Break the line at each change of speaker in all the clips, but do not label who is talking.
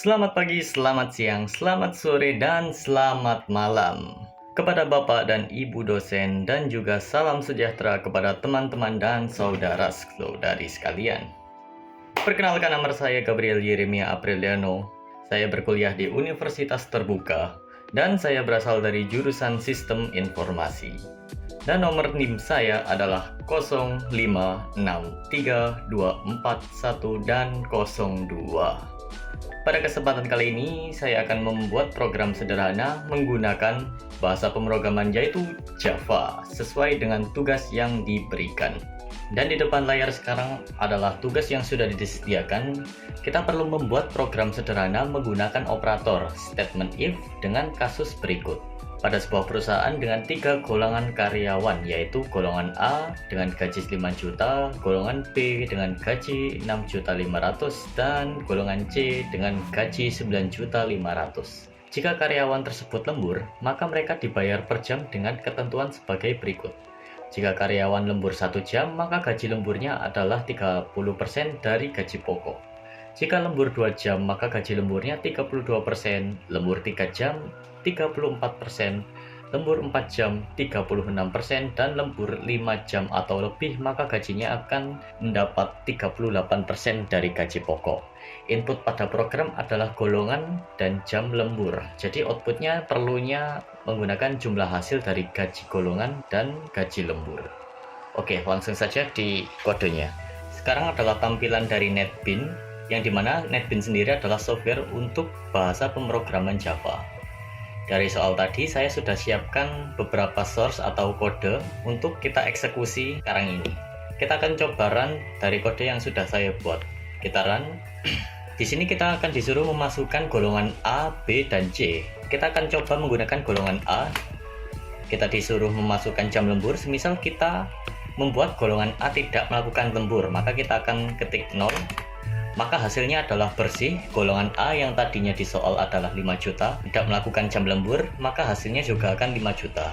Selamat pagi, selamat siang, selamat sore, dan selamat malam kepada Bapak dan Ibu dosen, dan juga salam sejahtera kepada teman-teman dan saudara-saudari sekalian. Perkenalkan, nama saya Gabriel Yeremia Apriliano. Saya berkuliah di Universitas Terbuka, dan saya berasal dari jurusan Sistem Informasi. Dan nomor NIM saya adalah 0563241 dan 02. Pada kesempatan kali ini, saya akan membuat program sederhana menggunakan bahasa pemrograman yaitu Java, sesuai dengan tugas yang diberikan. Dan di depan layar sekarang adalah tugas yang sudah disediakan. Kita perlu membuat program sederhana menggunakan operator statement if dengan kasus berikut. Pada sebuah perusahaan dengan 3 golongan karyawan, yaitu golongan A dengan gaji 5 juta, golongan B dengan gaji 6.500.000, dan golongan C dengan gaji 9.500.000. Jika karyawan tersebut lembur, maka mereka dibayar per jam dengan ketentuan sebagai berikut. Jika karyawan lembur 1 jam, maka gaji lemburnya adalah 30% dari gaji pokok. Jika lembur 2 jam, maka gaji lemburnya 32%, lembur 3 jam 34%, lembur 4 jam 36%, dan lembur 5 jam atau lebih maka gajinya akan mendapat 38% dari gaji pokok. Input pada program adalah golongan dan jam lembur, jadi outputnya perlunya menggunakan jumlah hasil dari gaji golongan dan gaji lembur. Oke, langsung saja di kodenya. Sekarang adalah tampilan dari NetBeans, yang dimana NetBeans sendiri adalah software untuk bahasa pemrograman Java. Dari soal tadi saya sudah siapkan beberapa source atau kode untuk kita eksekusi sekarang ini. Kita akan coba run dari kode yang sudah saya buat. Kita run. Di sini kita akan disuruh memasukkan golongan A, B, dan C. Kita akan coba menggunakan golongan A. Kita disuruh memasukkan jam lembur. Semisal kita membuat golongan A tidak melakukan lembur, maka kita akan ketik 0. Maka hasilnya adalah bersih. Golongan A yang tadinya di soal adalah 5 juta, tidak melakukan jam lembur, maka hasilnya juga akan 5 juta.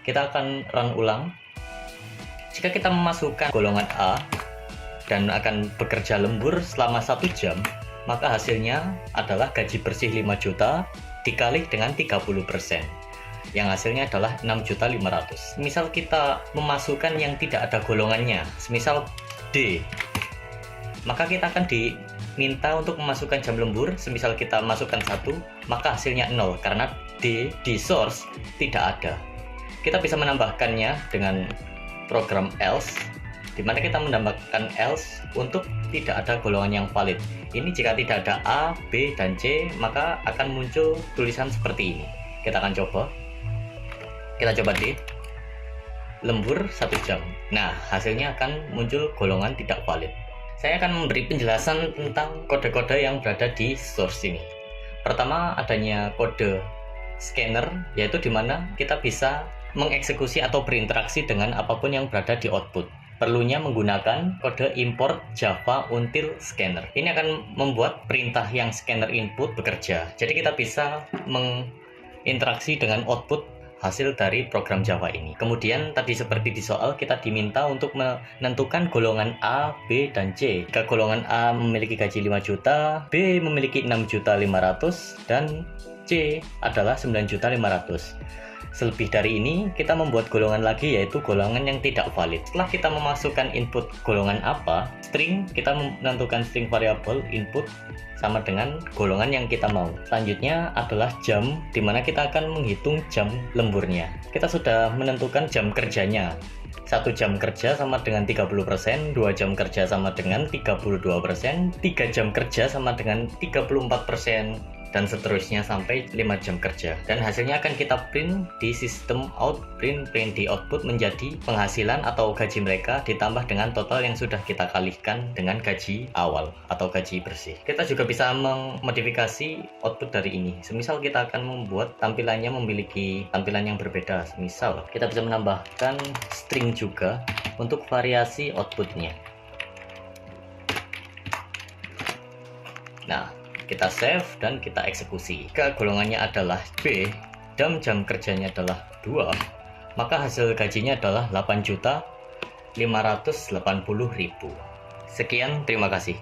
Kita akan run ulang. Jika kita memasukkan golongan A dan akan bekerja lembur selama 1 jam, maka hasilnya adalah gaji bersih 5 juta dikali dengan 30%, yang hasilnya adalah 6.500.000. Misal kita memasukkan yang tidak ada golongannya, semisal D, maka kita akan diminta untuk memasukkan jam lembur. Semisal kita masukkan 1, maka hasilnya 0 karena D di source tidak ada. Kita bisa menambahkannya dengan program else, di mana kita menambahkan else untuk tidak ada golongan yang valid. Ini jika tidak ada A, B, dan C, maka akan muncul tulisan seperti ini. Kita akan coba. Kita coba D, lembur 1 jam. Nah, hasilnya akan muncul golongan tidak valid. Saya akan memberi penjelasan tentang kode-kode yang berada di source ini. Pertama, adanya kode scanner, yaitu di mana kita bisa mengeksekusi atau berinteraksi dengan apapun yang berada di output. Perlunya menggunakan kode import java until scanner. Ini akan membuat perintah yang scanner input bekerja. Jadi kita bisa menginteraksi dengan output hasil dari program Java ini. Kemudian tadi seperti di soal, kita diminta untuk menentukan golongan A, B, dan C. Jika golongan A memiliki gaji 5 juta, B memiliki 6.500.000, dan C adalah 9.500.000. Selebih dari ini, kita membuat golongan lagi, yaitu golongan yang tidak valid. Setelah kita memasukkan input golongan apa, string, kita menentukan string variabel input sama dengan golongan yang kita mau. Selanjutnya adalah jam, di mana kita akan menghitung jam lemburnya. Kita sudah menentukan jam kerjanya. 1 jam kerja sama dengan 30%, 2 jam kerja sama dengan 32%, 3 jam kerja sama dengan 34%, dan seterusnya sampai 5 jam kerja. Dan hasilnya akan kita print di sistem out. Print di output menjadi penghasilan atau gaji mereka ditambah dengan total yang sudah kita kalikan dengan gaji awal atau gaji bersih. Kita juga bisa memodifikasi output dari ini. Semisal kita akan membuat tampilannya memiliki tampilan yang berbeda. Misal kita bisa menambahkan string juga untuk variasi outputnya. Nah, kita save dan kita eksekusi. Jika golongannya adalah B dan jam kerjanya adalah 2, maka hasil gajinya adalah 8.580.000. Sekian, terima kasih.